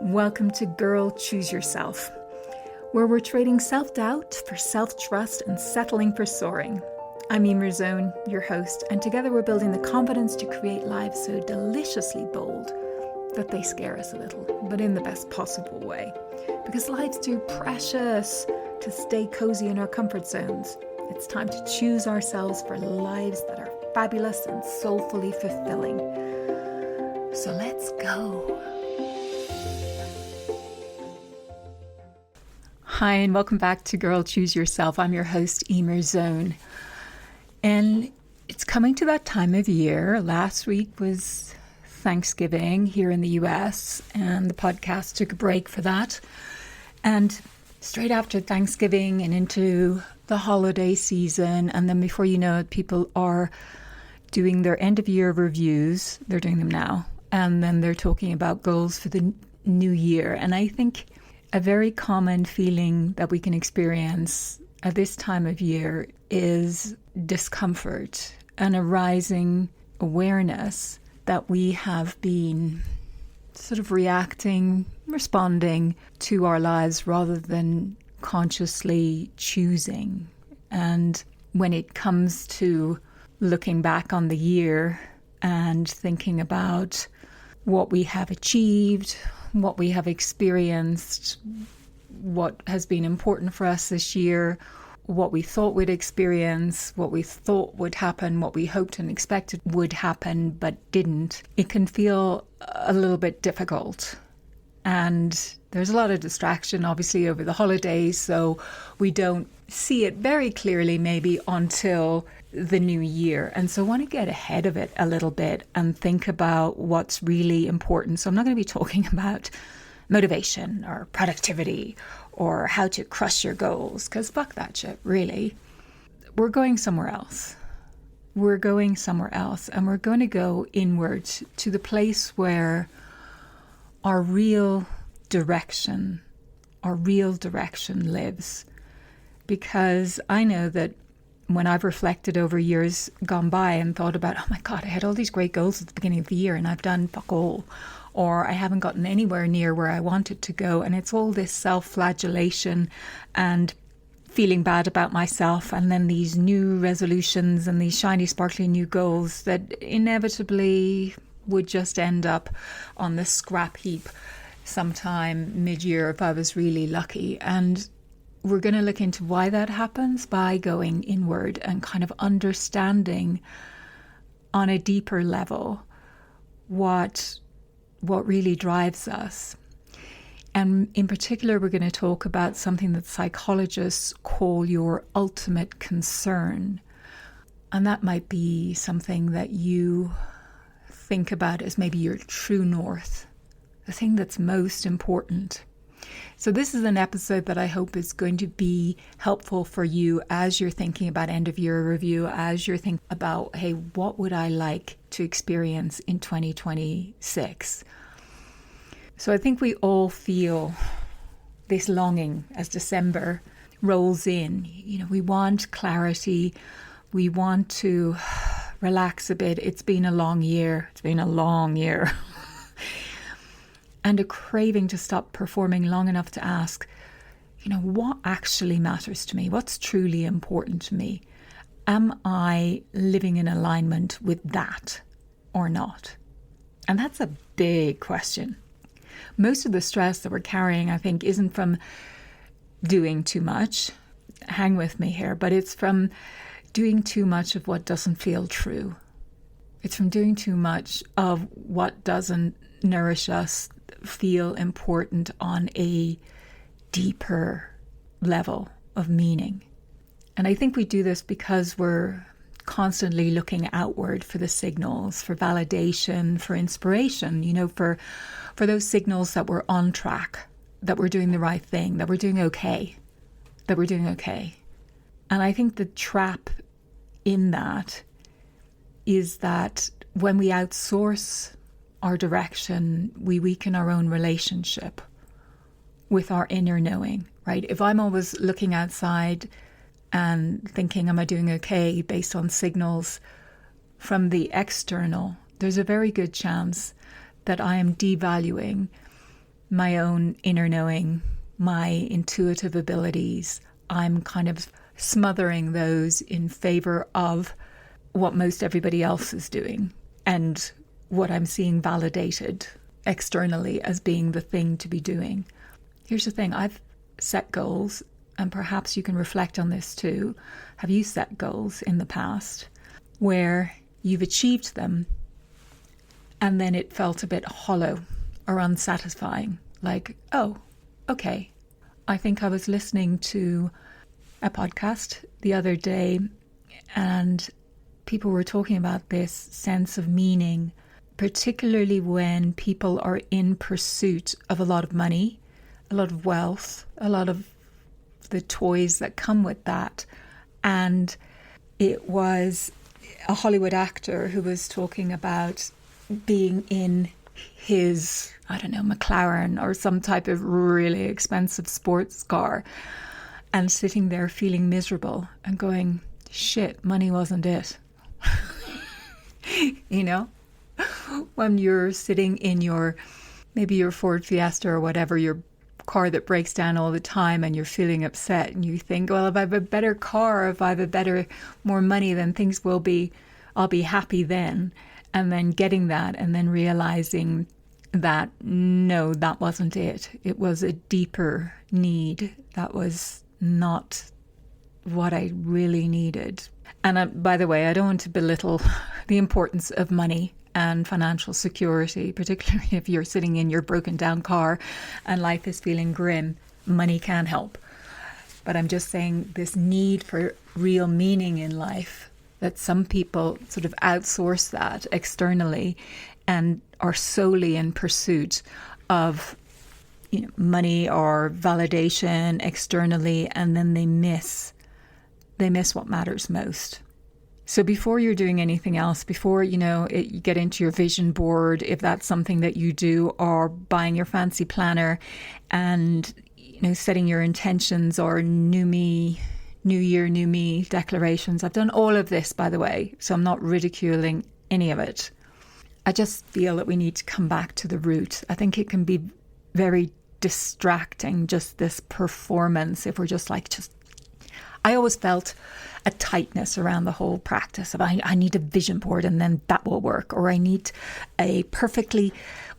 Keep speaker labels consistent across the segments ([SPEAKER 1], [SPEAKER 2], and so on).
[SPEAKER 1] Welcome to Girl Choose Yourself, where we're trading self-doubt for self-trust and settling for soaring. I'm Emer Zone, your host, and together we're building the confidence to create lives so deliciously bold that they scare us a little, but in the best possible way. Because life's too precious to stay cozy in our comfort zones. It's time to choose ourselves for lives that are fabulous and soulfully fulfilling. So let's go. Hi, and welcome back to Girl Choose Yourself. I'm your host, Emer Zone. And it's coming to that time of year. Last week was Thanksgiving here in the US, and the podcast took a break for that. And straight after Thanksgiving and into the holiday season, and then before you know it, people are doing their end of year reviews. They're doing them now. And then they're talking about goals for the new year. And I think a very common feeling that we can experience at this time of year is discomfort and a rising awareness that we have been sort of responding to our lives rather than consciously choosing. And when it comes to looking back on the year and thinking about what we have achieved, what we have experienced, what has been important for us this year, what we thought we'd experience, what we thought would happen, what we hoped and expected would happen but didn't, it can feel a little bit difficult. And there's a lot of distraction, obviously, over the holidays, so we don't see it very clearly maybe until the new year. And so I want to get ahead of it a little bit and think about what's really important. So I'm not going to be talking about motivation or productivity or how to crush your goals, because fuck that shit, really. We're going somewhere else. We're going somewhere else, and we're going to go inward to the place where our real direction lives. Because I know that when I've reflected over years gone by and thought about, oh my God, I had all these great goals at the beginning of the year and I've done fuck all, or I haven't gotten anywhere near where I wanted to go. And it's all this self-flagellation and feeling bad about myself, and then these new resolutions and these shiny, sparkly new goals that inevitably would just end up on the scrap heap sometime mid-year if I was really lucky. And we're going to look into why that happens by going inward and kind of understanding on a deeper level what really drives us. And in particular, we're going to talk about something that psychologists call your ultimate concern. And that might be something that you think about as maybe your true north, the thing that's most important. So this is an episode that I hope is going to be helpful for you as you're thinking about end of year review, as you're thinking about, hey, what would I like to experience in 2026? So I think we all feel this longing as December rolls in. You know, we want clarity. We want to relax a bit. It's been a long year. And a craving to stop performing long enough to ask, you know, what actually matters to me? What's truly important to me? Am I living in alignment with that or not? And that's a big question. Most of the stress that we're carrying, I think, isn't from doing too much. Hang with me here, but it's from doing too much of what doesn't feel true. It's from doing too much of what doesn't nourish us, feel important on a deeper level of meaning. And I think we do this because we're constantly looking outward for the signals, for validation, for inspiration, you know, for those signals that we're on track, that we're doing the right thing, that we're doing okay. And I think the trap in that is that when we outsource our direction, we weaken our own relationship with our inner knowing, right? If I'm always looking outside and thinking, am I doing okay, based on signals from the external, there's a very good chance that I am devaluing my own inner knowing, my intuitive abilities. I'm kind of smothering those in favor of what most everybody else is doing and what I'm seeing validated externally as being the thing to be doing. Here's the thing, I've set goals, and perhaps you can reflect on this too. Have you set goals in the past where you've achieved them and then it felt a bit hollow or unsatisfying? Like, oh, okay. I think I was listening to a podcast the other day and people were talking about this sense of meaning, particularly when people are in pursuit of a lot of money, a lot of wealth, a lot of the toys that come with that. And it was a Hollywood actor who was talking about being in his, I don't know, McLaren or some type of really expensive sports car and sitting there feeling miserable and going, shit, money wasn't it. You know, when you're sitting in maybe your Ford Fiesta or whatever, your car that breaks down all the time and you're feeling upset and you think, well, if I have a better car, if I have more money, then I'll be happy then. And then getting that and then realizing that, no, that wasn't it. It was a deeper need. That was not what I really needed. And by the way, I don't want to belittle the importance of money and financial security, particularly if you're sitting in your broken down car and life is feeling grim. Money can help. But I'm just saying this need for real meaning in life, that some people sort of outsource that externally and are solely in pursuit of money or validation externally, and then they miss what matters most. So before you're doing anything else, before you get into your vision board, if that's something that you do, or buying your fancy planner and setting your intentions or new year, new me declarations. I've done all of this, by the way, so I'm not ridiculing any of it. I just feel that we need to come back to the root. I think it can be very distracting, just this performance, if we're I always felt a tightness around the whole practice of I need a vision board and then that will work, or I need a perfectly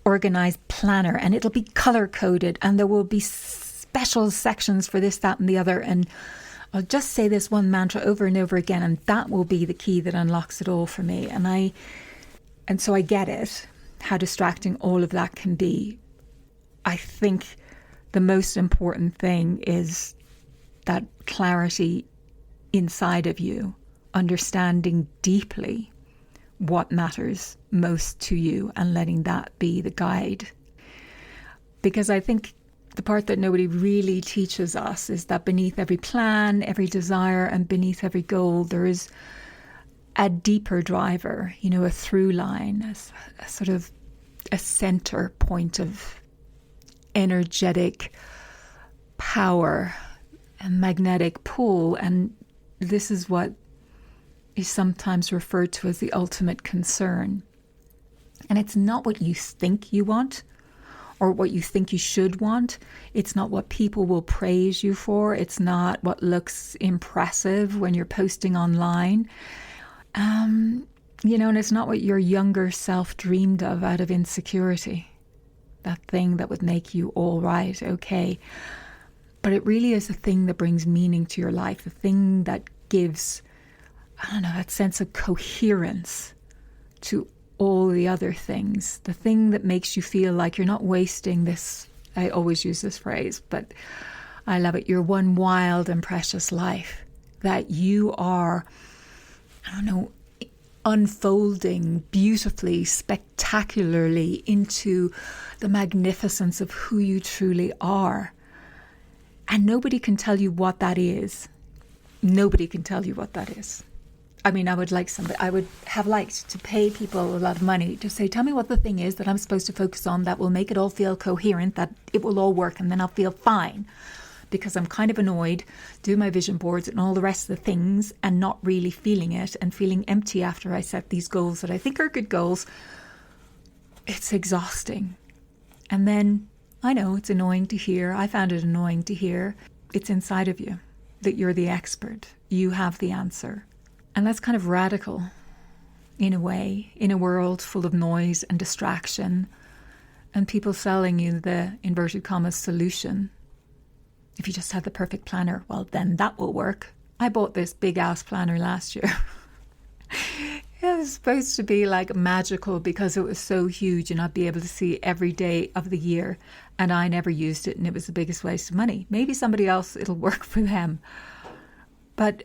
[SPEAKER 1] organized planner and it'll be color coded and there will be special sections for this, that and the other, and I'll just say this one mantra over and over again and that will be the key that unlocks it all for me. And so I get it, how distracting all of that can be. I think the most important thing is that clarity inside of you, understanding deeply what matters most to you and letting that be the guide. Because I think the part that nobody really teaches us is that beneath every plan, every desire, and beneath every goal, there is a deeper driver, a through line, a sort of a center point of energetic power and magnetic pull. And this is what is sometimes referred to as the ultimate concern. And it's not what you think you want or what you think you should want. It's not what people will praise you for. It's not what looks impressive when you're posting online. And it's not what your younger self dreamed of out of insecurity. That thing that would make you all right, okay. But it really is the thing that brings meaning to your life, the thing that gives, that sense of coherence to all the other things, the thing that makes you feel like you're not wasting this. I always use this phrase, but I love it. Your one wild and precious life, that you are, unfolding beautifully, spectacularly into the magnificence of who you truly are. And nobody can tell you what that is. Nobody can tell you what that is. I would have liked to pay people a lot of money to say, tell me what the thing is that I'm supposed to focus on that will make it all feel coherent, that it will all work, and then I'll feel fine. Because I'm kind of annoyed doing my vision boards and all the rest of the things and not really feeling it and feeling empty after I set these goals that I think are good goals. It's exhausting. And then I know it's annoying to hear. I found it annoying to hear. It's inside of you that you're the expert. You have the answer. And that's kind of radical in a way, in a world full of noise and distraction and people selling you the inverted commas solution. If you just had the perfect planner, well, then that will work. I bought this big ass planner last year. It was supposed to be like magical because it was so huge and I'd be able to see every day of the year. And I never used it and it was the biggest waste of money. Maybe somebody else, it'll work for them. But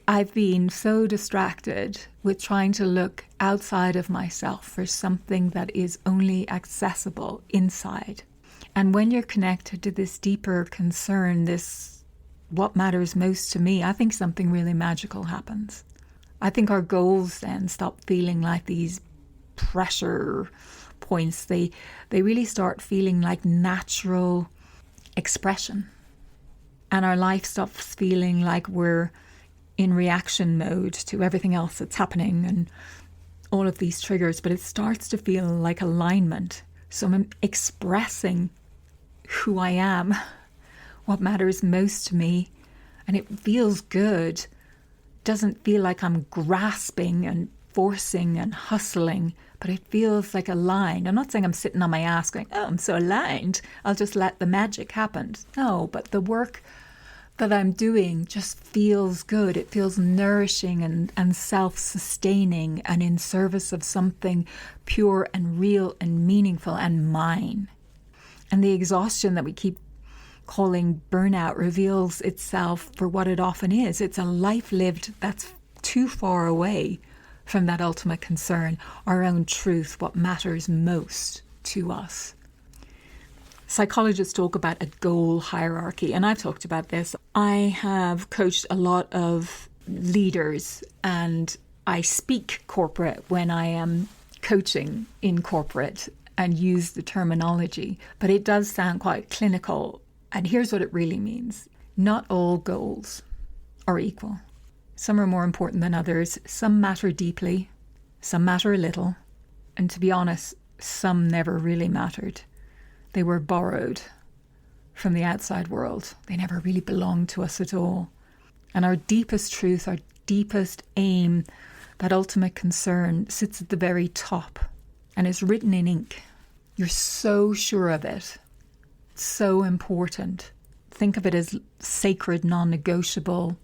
[SPEAKER 1] I've been so distracted with trying to look outside of myself for something that is only accessible inside. And when you're connected to this deeper concern, this what matters most to me, I think something really magical happens. I think our goals then stop feeling like these pressure points. They really start feeling like natural expression. And our life stops feeling like we're in reaction mode to everything else that's happening and all of these triggers, but it starts to feel like alignment. So I'm expressing who I am, what matters most to me, and it feels good. Doesn't feel like I'm grasping and forcing and hustling, but it feels like aligned. I'm not saying I'm sitting on my ass going, oh, I'm so aligned, I'll just let the magic happen. No, but the work that I'm doing just feels good. It feels nourishing and self-sustaining and in service of something pure and real and meaningful and mine. And the exhaustion that we keep calling burnout reveals itself for what it often is. It's a life lived that's too far away from that ultimate concern, our own truth, what matters most to us. Psychologists talk about a goal hierarchy, and I've talked about this. I have coached a lot of leaders, and I speak corporate when I am coaching in corporate and use the terminology, but it does sound quite clinical. And here's what it really means. Not all goals are equal. Some are more important than others. Some matter deeply. Some matter a little. And to be honest, some never really mattered. They were borrowed from the outside world. They never really belonged to us at all. And our deepest truth, our deepest aim, that ultimate concern sits at the very top and is written in ink. You're so sure of it. So important. Think of it as sacred, non-negotiable,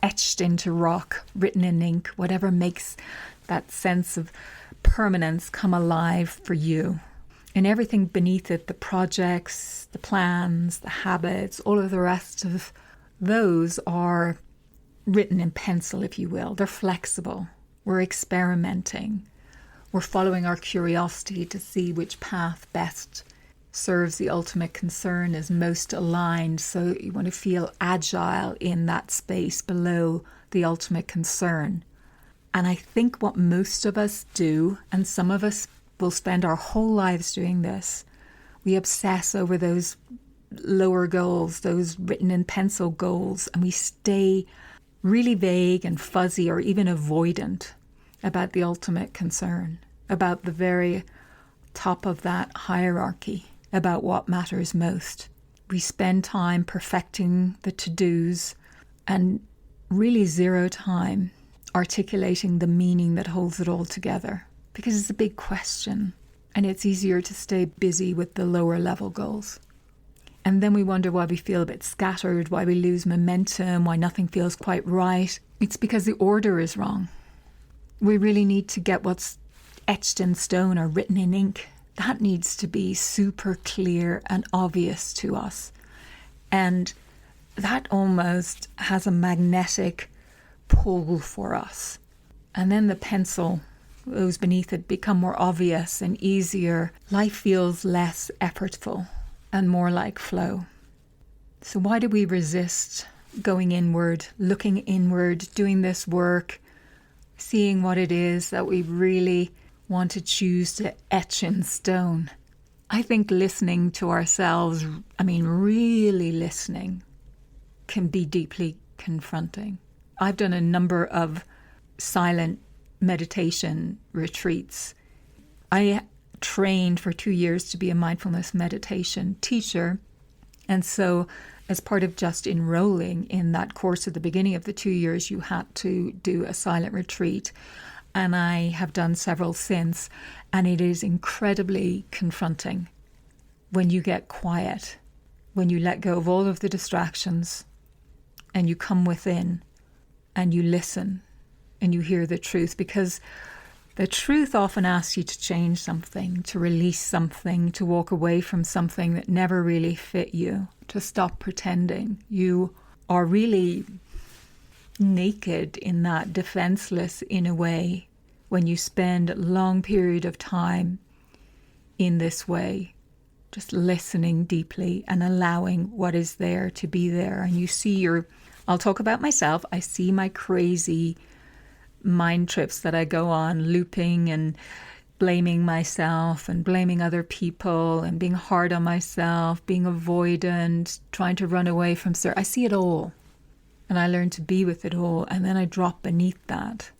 [SPEAKER 1] etched into rock, written in ink, whatever makes that sense of permanence come alive for you. And everything beneath it, the projects, the plans, the habits, all of the rest of those are written in pencil, if you will. They're flexible. We're experimenting. We're following our curiosity to see which path best serves the ultimate concern, is most aligned. So you want to feel agile in that space below the ultimate concern. And I think what most of us do, and some of us will spend our whole lives doing this, we obsess over those lower goals, those written in pencil goals, and we stay really vague and fuzzy or even avoidant about the ultimate concern, about the very top of that hierarchy, about what matters most. We spend time perfecting the to-dos and really zero time articulating the meaning that holds it all together, because it's a big question and it's easier to stay busy with the lower level goals. And then we wonder why we feel a bit scattered, why we lose momentum, why nothing feels quite right. It's because the order is wrong. We really need to get what's etched in stone or written in ink. That needs to be super clear and obvious to us. And that almost has a magnetic pull for us. And then the pencil, those beneath it, become more obvious and easier. Life feels less effortful and more like flow. So why do we resist going inward, looking inward, doing this work, seeing what it is that we really want to choose to etch in stone? I think listening to ourselves, really listening, can be deeply confronting. I've done a number of silent meditation retreats. I trained for 2 years to be a mindfulness meditation teacher. And so as part of just enrolling in that course at the beginning of the 2 years, you had to do a silent retreat. And I have done several since. And it is incredibly confronting when you get quiet, when you let go of all of the distractions and you come within and you listen and you hear the truth, because the truth often asks you to change something, to release something, to walk away from something that never really fit you, to stop pretending. You are really naked in that, defenseless in a way, when you spend a long period of time in this way, just listening deeply and allowing what is there to be there. And you see I'll talk about myself, I see my crazy mind trips that I go on, looping and blaming myself and blaming other people and being hard on myself, being avoidant, trying to run away from I see it all. And I learn to be with it all, and then I drop beneath that.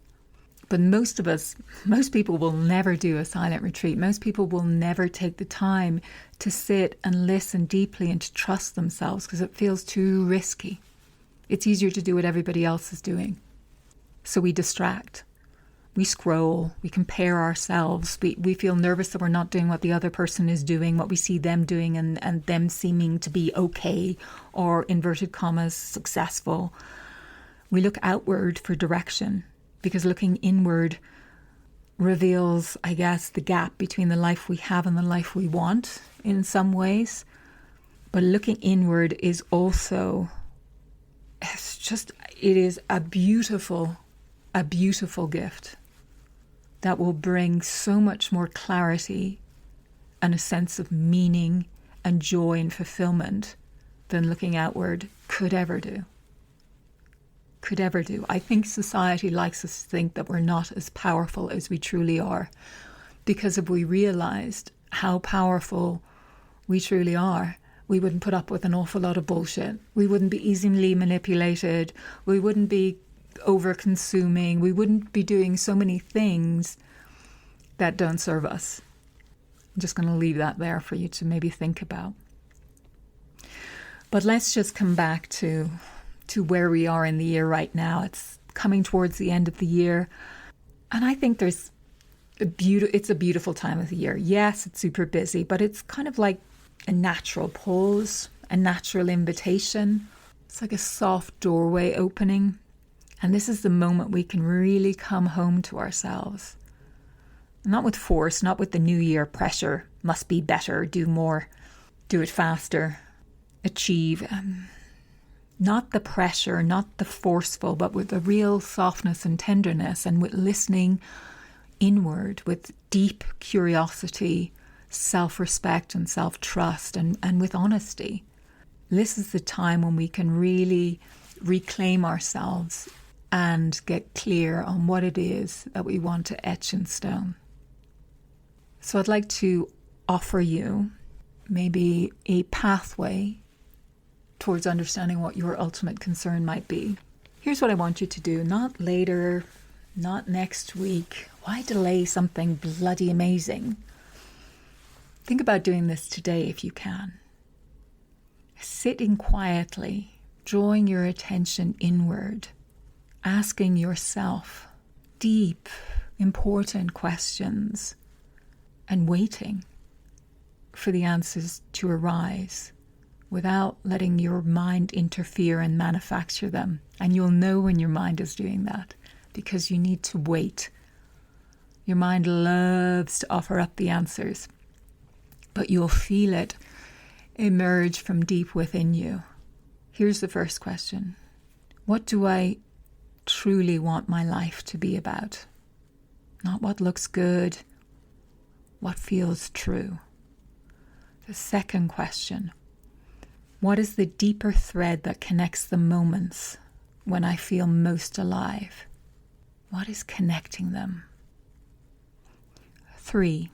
[SPEAKER 1] But most people will never do a silent retreat. Most people will never take the time to sit and listen deeply and to trust themselves, because it feels too risky. It's easier to do what everybody else is doing. So we distract. We scroll. We compare ourselves. We feel nervous that we're not doing what the other person is doing, what we see them doing, and them seeming to be okay, or inverted commas, successful. We look outward for direction, because looking inward reveals, I guess, the gap between the life we have and the life we want in some ways. But looking inward is also, it is a beautiful gift that will bring so much more clarity and a sense of meaning and joy and fulfillment than looking outward could ever do. I think society likes us to think that we're not as powerful as we truly are, because if we realized how powerful we truly are, we wouldn't put up with an awful lot of bullshit. We wouldn't be easily manipulated. We wouldn't be over-consuming. We wouldn't be doing so many things that don't serve us. I'm just going to leave that there for you to maybe think about. But let's just come back to where we are in the year right now. It's coming towards the end of the year. And I think it's a beautiful time of the year. Yes, it's super busy, but it's kind of like a natural pause, a natural invitation. It's like a soft doorway opening. And this is the moment we can really come home to ourselves. Not with force, not with the new year pressure. Must be better, do more, do it faster, achieve. Not the pressure, not the forceful, but with a real softness and tenderness, and with listening inward, with deep curiosity, self-respect and self-trust, and with honesty. This is the time when we can really reclaim ourselves and get clear on what it is that we want to etch in stone. So I'd like to offer you maybe a pathway towards understanding what your ultimate concern might be. Here's what I want you to do. Not later, not next week. Why delay something bloody amazing? Think about doing this today if you can. Sitting quietly, drawing your attention inward, asking yourself deep, important questions, and waiting for the answers to arise, without letting your mind interfere and manufacture them. And you'll know when your mind is doing that, because you need to wait. Your mind loves to offer up the answers, but you'll feel it emerge from deep within you. Here's the first question. What do I truly want my life to be about? Not what looks good, what feels true. The second question. What is the deeper thread that connects the moments when I feel most alive? What is connecting them? 3.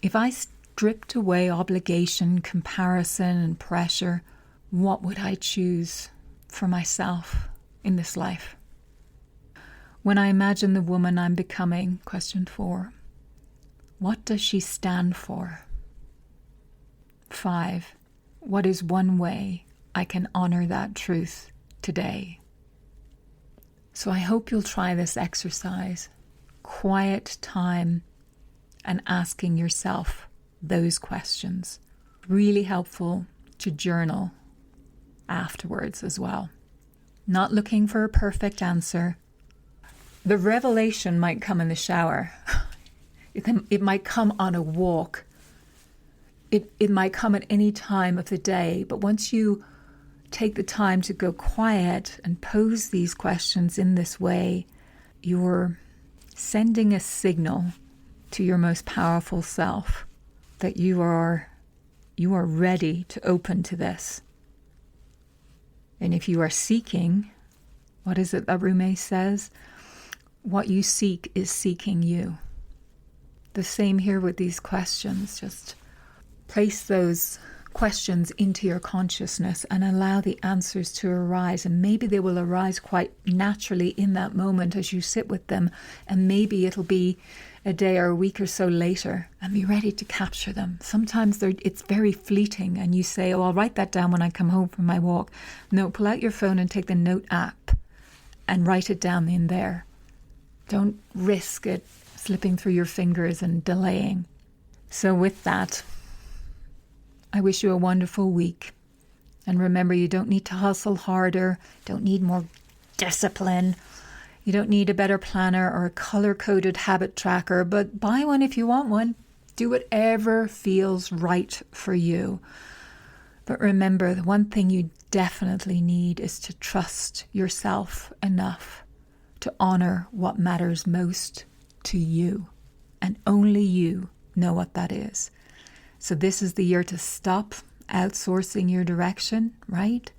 [SPEAKER 1] If I stripped away obligation, comparison, and pressure, what would I choose for myself in this life? When I imagine the woman I'm becoming, question 4, What does she stand for? 5. What is one way I can honor that truth today? So I hope you'll try this exercise. Quiet time and asking yourself those questions. Really helpful to journal afterwards as well. Not looking for a perfect answer. The revelation might come in the shower. It might come on a walk. It might come at any time of the day. But once you take the time to go quiet and pose these questions in this way, you're sending a signal to your most powerful self that you are ready to open to this. And if you are seeking, what is it that Rumi says? What you seek is seeking you. The same here with these questions. Just place those questions into your consciousness and allow the answers to arise. And maybe they will arise quite naturally in that moment as you sit with them. And maybe it'll be a day or a week or so later, and be ready to capture them. Sometimes it's very fleeting and you say, oh, I'll write that down when I come home from my walk. No, pull out your phone and take the note app and write it down in there. Don't risk it slipping through your fingers and delaying. So with that, I wish you a wonderful week. And remember, you don't need to hustle harder, don't need more discipline. You don't need a better planner or a color-coded habit tracker, but buy one if you want one. Do whatever feels right for you. But remember, the one thing you definitely need is to trust yourself enough to honor what matters most to you. And only you know what that is. So this is the year to stop outsourcing your direction, right?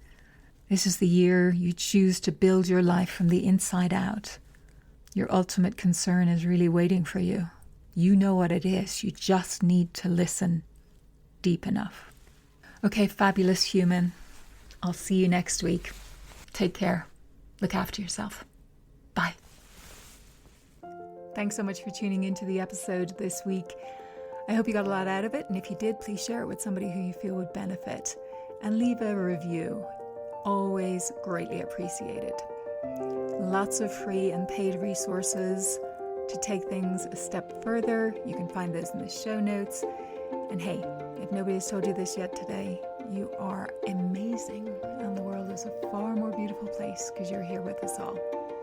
[SPEAKER 1] This is the year you choose to build your life from the inside out. Your ultimate concern is really waiting for you. You know what it is. You just need to listen deep enough. Okay, fabulous human. I'll see you next week. Take care. Look after yourself. Bye. Thanks so much for tuning into the episode this week. I hope you got a lot out of it. And if you did, please share it with somebody who you feel would benefit. And leave a review. Always greatly appreciated. Lots of free and paid resources to take things a step further. You can find those in the show notes. And hey, if nobody has told you this yet today, you are amazing. And the world is a far more beautiful place because you're here with us all.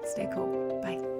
[SPEAKER 1] Stay cool. Bye.